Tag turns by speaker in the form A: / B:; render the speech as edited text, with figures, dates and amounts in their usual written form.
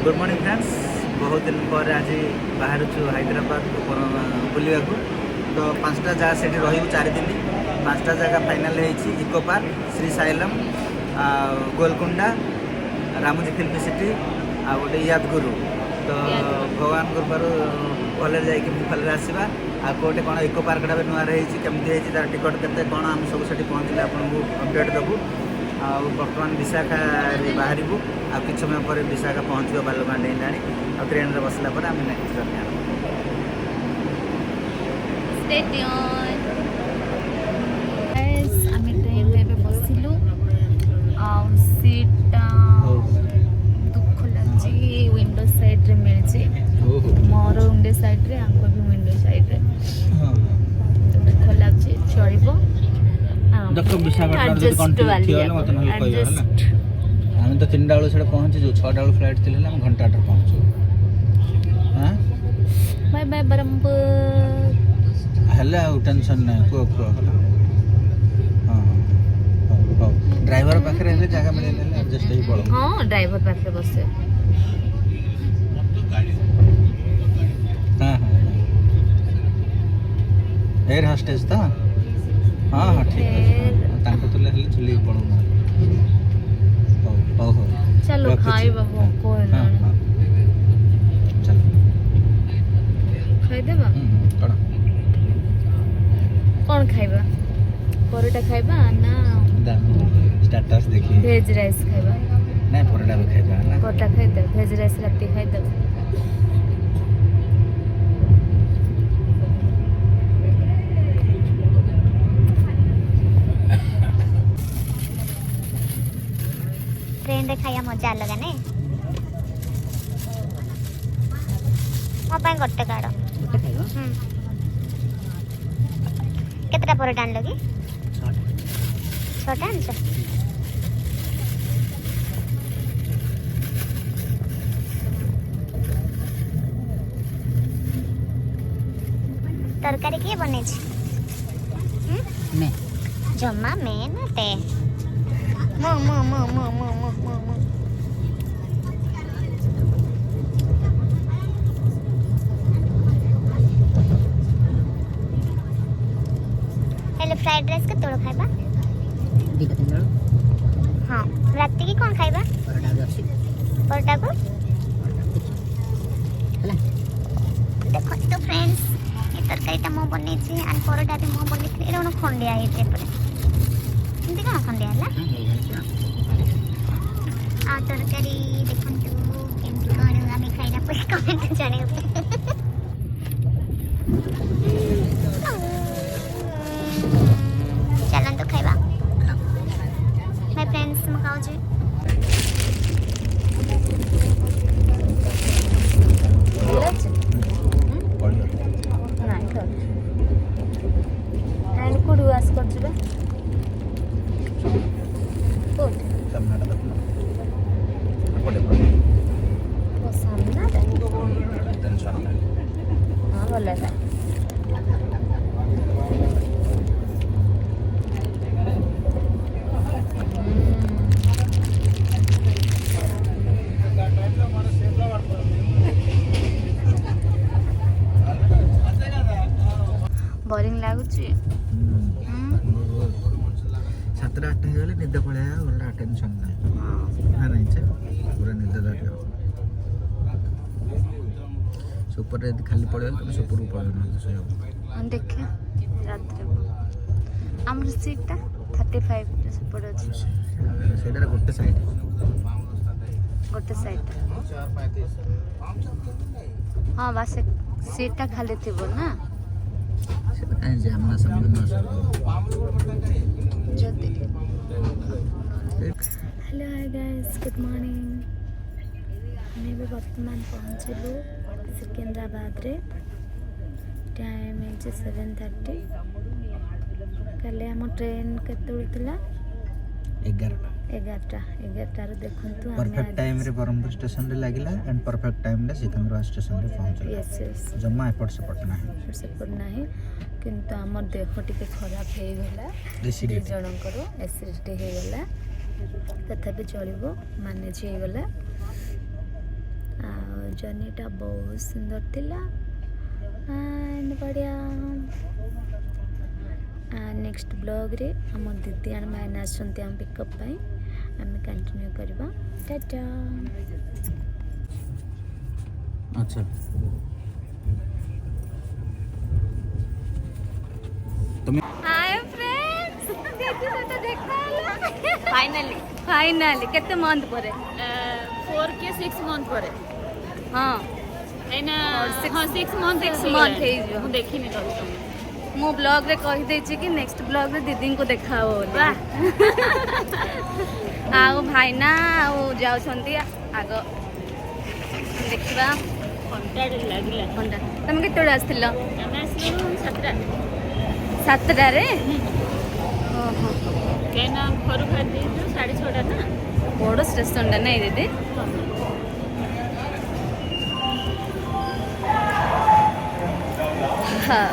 A: Good morning friends. बहुत दिन पर आज बाहर हैदराबाद बुलवा तो 5टा जगह से रही 4 दिन 5टा जगह final eco park Srisailam Golconda Ramoji film city आ गोटे यादगुरु तो भगवान कृपार भले जाइए आसवा आ गोटे कौन इको पार्कटा भी नुआ रही केमती तार टिकट के कौन आम सब से पहुँचले आपको अपडेट देवु बर्तमान विशाखा बाहर आ कि समय पर विशाखा पहुँच बालुगाँ डेला आ ट्रेन में बसला आम नेक्स्ट जर्नी
B: आम ट्रेन में बसिलु सीट दुख लगे विंडो साइड रे मिलची मोर विंडो साइड रे आंको भी विंडो साइड रे दुख लगे चलिबो
A: देखो विशाखापट्टनम जब कंटिन्यू थियो मत नहले कहयो हला हम तो 3टा बेले सेडे पहुंची जो 6टा बेले फ्लाइट थिले हम घंटा टर पहुंचो हां
B: बाय बाय बरमपुर
A: हला टेंशन नै को हला हां ड्राइवर पाखरे ले जगह मिले ले एडजस्ट ही पड़ो
B: हां ड्राइवर पाखरे बसे
A: हां हां एयर होस्टेस था हाँ हाँ ठीक तांको तो ले चली पड़ो हो हो
B: चलो खाई बाबू को ना
A: चल
B: खाई देबा कौन खाइबा परोटा खाइबा ना
A: स्टेटस देखिए
B: वेज राइस खाइबा
A: नहीं परोटा भी खाइबा ना
B: परोटा खाइ दे वेज राइस राती खाइ दे ट्रेन रे खाया मजा अलग ने गोटे काड़ केतटा परोटा आन लगी 6टा आन तरकारी किए बने
A: मैं
B: जम्मा में ना ते मो मो मो मो मो मो मो मो हेलो फ्राइड राइस के तोड़ खाइबा हाँ रात की कौन खाइबा परोटा को देखो तो फ्रेंड्स ये तरकारीटा मो बने आन परोटा भी मो बने एटा कोन खंडिया है एमती कौन खंडिया है आ तरकारी देखो केमती कौन आम खाइला पर कमेंट जणाइबे चलन तो खाइबा माय फ्रेंड्स म खाऊ जे नहीं खाऊ एंड कुड वास कर जबे बोरिंग लागुची
A: 7टा 8टा गले निद पड़े ओला टेंशन ना नहीं छे पूरा निद दाटियो सुपर रे खाली पड़े तो सुपर ऊपर ना सो
B: हम देखे रात रे हमर सीट 35 रे सुपर अछि
A: सेडा गोटे साइड
B: हां बस सीट खाली थिबो ना
A: सेटा जे हमना सामने ना
B: जल्दी hello hi guys good morning हमें भी वर्तमान पहुंचलु सिकंदराबाद रे टाइम है 7:30 कल हम ट्रेन केतुलतला 11टा रे देखंतु
A: परफेक्ट टाइम रे बरमपुर स्टेशन रे लागिला एंड परफेक्ट टाइम रे सिकंदराबाद स्टेशन रे पहुंचला
B: यस
A: जम्मा एपट सेपट नाही
B: किंतु हमर देह टिके खराब हे गला
A: एसिडिटी
B: जनकर एसिडिटी हे गला तथापि चलिबो मैनेज हे गला जर्नीटा बहुत सुंदर थिला एंड बढ़िया। नेक्स्ट ब्लॉग रे हम दीदी एंड मैंने आसंती हम पिकअप पाई आम कंटिन्यू करबा। टाटा।
A: अच्छा तुम्हें
B: हाय फ्रेंड्स दीदी से देखा फाइनली केते मंथ परे
C: 4 के 6 मंथ पर
B: हां
C: एना
B: और six-
C: हाँ 6 मंथ
B: 6 month है जो।
C: मु देखिनी तो
B: मो ब्लॉग रे कहि दे छी कि नेक्स्ट ब्लॉग रे दीदी को देखाओ
C: वाह
B: आउ भाईना आउ जाउ छंती आगो देखिबा
C: घंटा लागिला
B: घंटा। तुम केते आस्थिल?
C: ଆମେ ଆସିଲୁ 7ଟା
B: 7टा रे? ओहो
C: କାହିଁକିନା ଘରୁ ବାହାରି ଯାଇଛୁ 6:30 ନା
B: बड़ स्टेशन टा नहीं दीदी? हाँ